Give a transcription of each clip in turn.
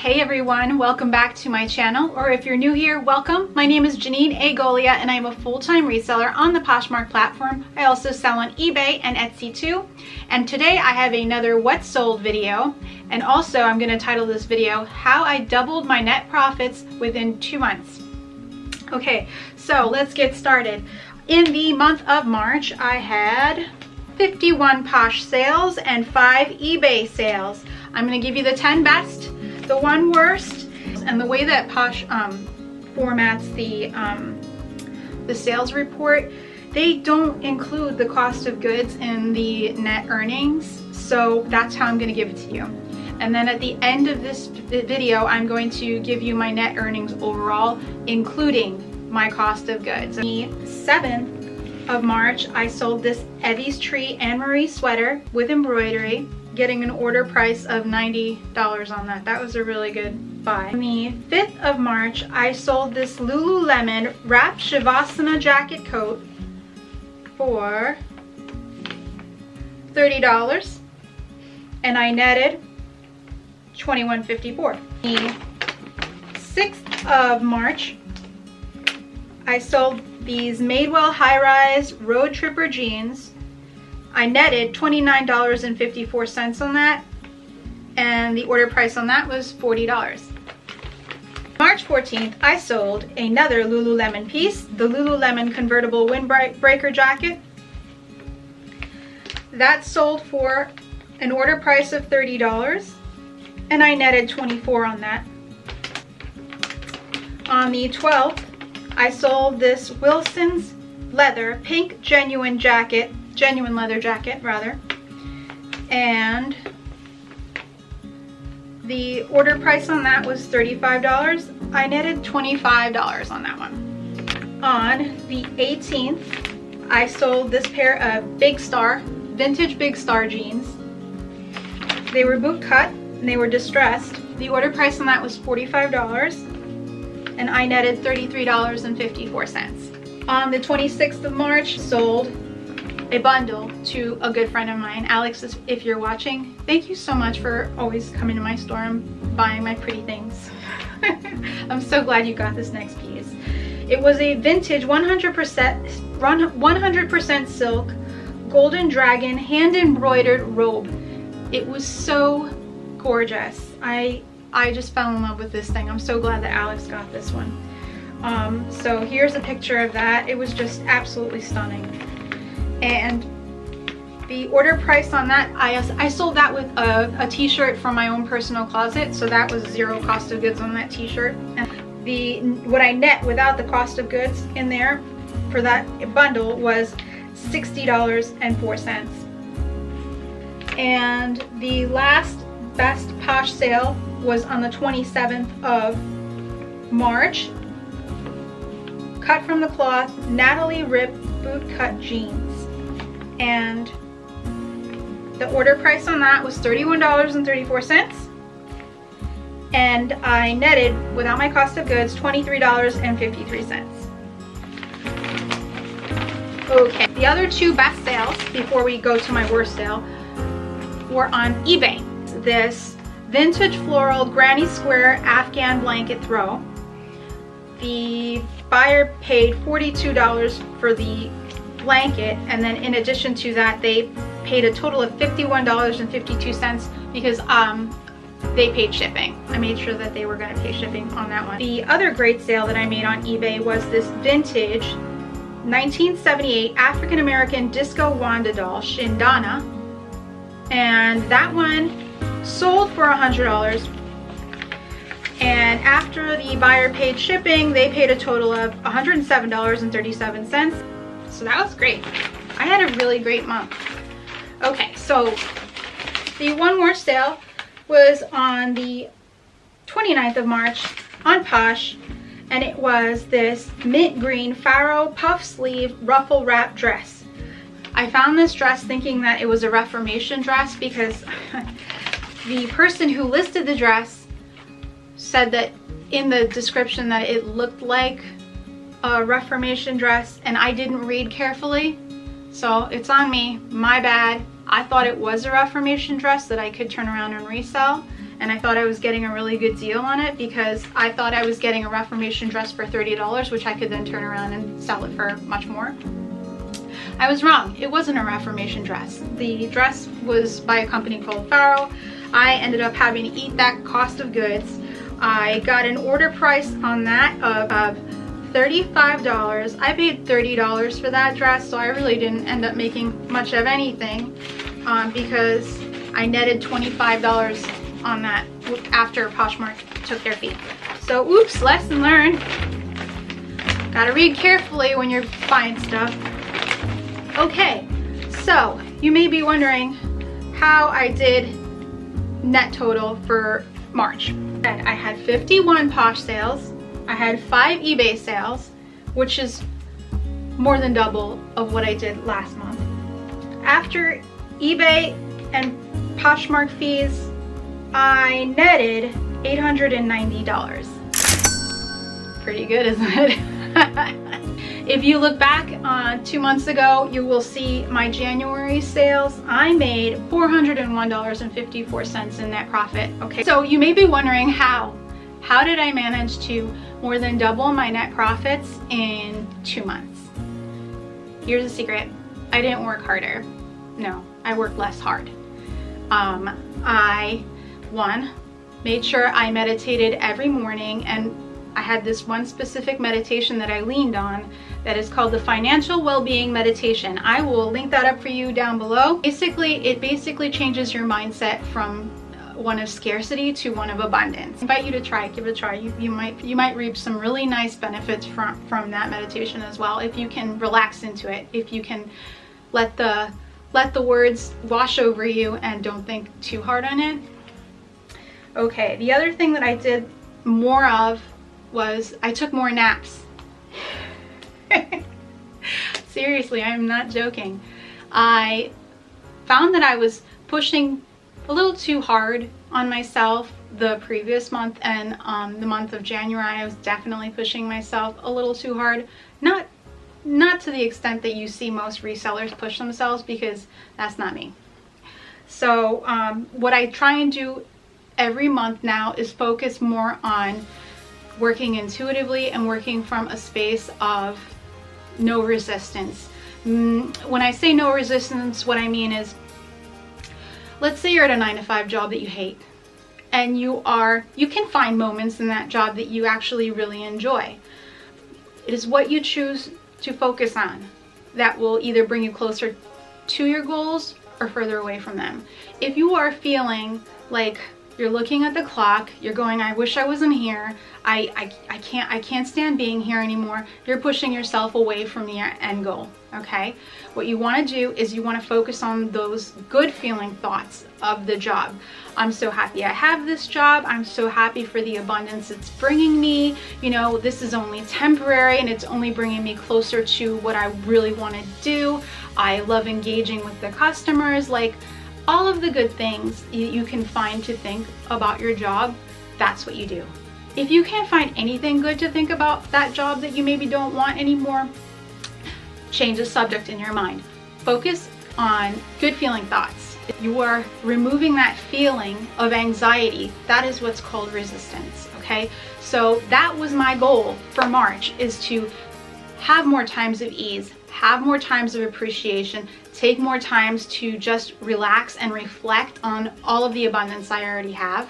Hey everyone, welcome back to my channel, or if you're new here, welcome. My name is Janyne and I'm a full-time reseller on the Poshmark platform. I also sell on eBay and Etsy too. And today I have another What Sold video, and also I'm going to title this video, How I Doubled My Net Profits Within 2 Months. Okay, so let's get started. In the month of March, I had 51 Posh sales and 5 eBay sales. I'm going to give you the 10 best, the 1 worst, and the way that Posh formats the sales report, they don't include the cost of goods in the net earnings, so that's how I'm going to give it to you. And then at the end of this video, I'm going to give you my net earnings overall, including my cost of goods. The 7th of March, I sold this Evie's Tree Anne Marie sweater with embroidery, getting an order price of $90 on that. That was a really good buy. On the 5th of March, I sold this Lululemon wrap Shavasana jacket coat for $30, and I netted $21.54. The 6th of March, I sold these Madewell high-rise road tripper jeans. I netted $29.54 on that, and the order price on that was $40. March 14th, I sold another Lululemon piece, the Lululemon convertible windbreaker jacket. That sold for an order price of $30, and I netted $24 on that. On the 12th, I sold this Wilson's leather pink genuine leather jacket rather, and the order price on that was $35. I netted $25 on that one. On the 18th, I sold this pair of vintage Big Star jeans. They were boot cut and they were distressed. The order price on that was $45, and I netted $33.54. On the 26th of March, sold a bundle to a good friend of mine. Alex, if you're watching, thank you so much for always coming to my store and buying my pretty things. I'm so glad you got this next piece. It was a vintage 100% silk golden dragon hand embroidered robe. It was so gorgeous. I just fell in love with this thing. I'm so glad that Alex got this one. So here's a picture of that. It was just absolutely stunning. And the order price on that, I sold that with a t-shirt from my own personal closet, so that was zero cost of goods on that t-shirt. And what I net without the cost of goods in there for that bundle was $60.04. And the last best Posh sale was on the 27th of March. Cut from the cloth Natalie Rip boot cut jeans, and the order price on that was $31.34, and I netted without my cost of goods $23.53. Okay, the other 2 best sales before we go to my worst sale were on eBay. This vintage floral granny square Afghan blanket throw. The buyer paid $42 for the blanket, and then in addition to that they paid a total of $51.52 because they paid shipping. I made sure that they were going to pay shipping on that one. The other great sale that I made on eBay was this vintage 1978 African American disco Wanda doll Shindana, and that one sold for $100. And after the buyer paid shipping, they paid a total of $107.37. So that was great. I had a really great month. Okay, so the 1 more sale was on the 29th of March on Posh, and it was this mint green Faro puff sleeve ruffle wrap dress. I found this dress thinking that it was a Reformation dress because the person who listed the dress said that in the description that it looked like a Reformation dress, and I didn't read carefully, so it's on me, my bad. I thought it was a Reformation dress that I could turn around and resell, and I thought I was getting a really good deal on it because I thought I was getting a Reformation dress for $30, which I could then turn around and sell it for much more. I was wrong. It wasn't a Reformation dress. The dress was by a company called Farrow. I ended up having to eat that cost of goods. I got an order price on that of $35. I paid $30 for that dress, so I really didn't end up making much of anything because I netted $25 on that after Poshmark took their fee. So oops, lesson learned. Gotta read carefully when you're buying stuff. Okay, so you may be wondering how I did net total for March. I had 51 Posh sales. I had 5 eBay sales, which is more than double of what I did last month. After eBay and Poshmark fees, I netted $890. Pretty good, isn't it? If you look back 2 months ago, you will see my January sales. I made $401.54 in net profit. Okay, so you may be wondering how did I manage to more than double my net profits in 2 months? Here's the secret. I didn't work harder. No, I worked less hard. I made sure I meditated every morning, and I had this one specific meditation that I leaned on that is called the Financial Wellbeing Meditation. I will link that up for you down below. It basically changes your mindset from one of scarcity to one of abundance. I invite you to try it, give it a try. You might reap some really nice benefits from that meditation as well, if you can relax into it, if you can let the words wash over you and don't think too hard on it. Okay, the other thing that I did more of was I took more naps. Seriously, I'm not joking. I found that I was pushing a little too hard on myself the previous month, and the month of January I was definitely pushing myself a little too hard. Not to the extent that you see most resellers push themselves, because that's not me. So what I try and do every month now is focus more on working intuitively and working from a space of no resistance. When I say no resistance, what I mean is, let's say you're at a 9-to-5 job that you hate, and you can find moments in that job that you actually really enjoy. It is what you choose to focus on that will either bring you closer to your goals or further away from them. If you are feeling like you're looking at the clock, you're going, I wish I wasn't here, I can't stand being here anymore, you're pushing yourself away from your end goal. Okay, what you want to do is you want to focus on those good feeling thoughts of the job. I'm so happy I have this job. I'm so happy for the abundance it's bringing me. You know, this is only temporary and it's only bringing me closer to what I really want to do. I love engaging with the customers. Like, all of the good things you can find to think about your job, that's what you do. If you can't find anything good to think about that job that you maybe don't want anymore, change the subject in your mind. Focus on good feeling thoughts. You are removing that feeling of anxiety. That is what's called resistance, okay? So that was my goal for March, is to have more times of ease, have more times of appreciation, take more times to just relax and reflect on all of the abundance I already have,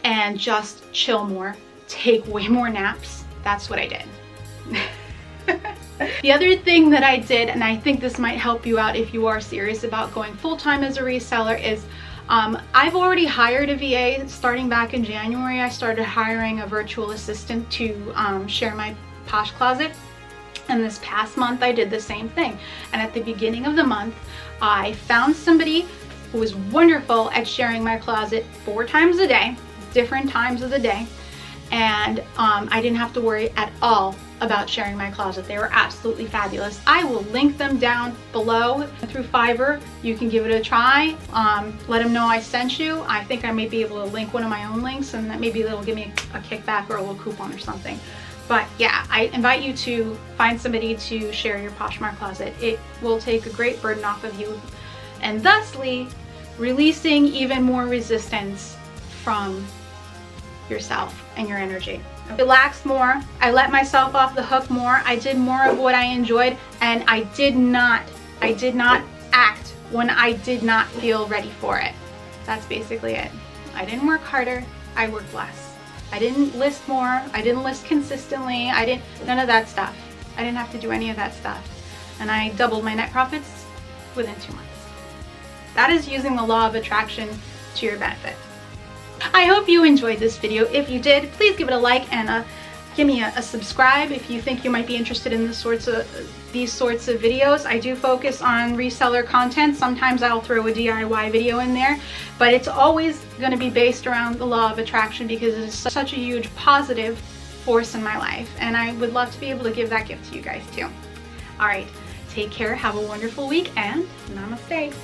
and just chill more, take way more naps. That's what I did. The other thing that I did, and I think this might help you out if you are serious about going full-time as a reseller, is I've already hired a VA. Starting back in January, I started hiring a virtual assistant to share my Posh closet. And this past month, I did the same thing. And at the beginning of the month, I found somebody who was wonderful at sharing my closet 4 times a day, different times of the day. And I didn't have to worry at all about sharing my closet. They were absolutely fabulous. I will link them down below through Fiverr. You can give it a try. Let them know I sent you. I think I may be able to link one of my own links, and that maybe they'll give me a kickback or a little coupon or something. But yeah, I invite you to find somebody to share your Poshmark closet. It will take a great burden off of you, and thusly releasing even more resistance from yourself and your energy. Relax more. I let myself off the hook more. I did more of what I enjoyed, and I did not act when I did not feel ready for it. That's basically it. I didn't work harder, I worked less. I didn't list more, I didn't list consistently, none of that stuff. I didn't have to do any of that stuff. And I doubled my net profits within 2 months. That is using the law of attraction to your benefit. I hope you enjoyed this video. If you did, please give it a like and give me a subscribe if you think you might be interested in these sorts of videos. I do focus on reseller content. Sometimes I'll throw a DIY video in there, but it's always going to be based around the law of attraction because it is such a huge positive force in my life, and I would love to be able to give that gift to you guys too. All right, take care, have a wonderful week, and namaste.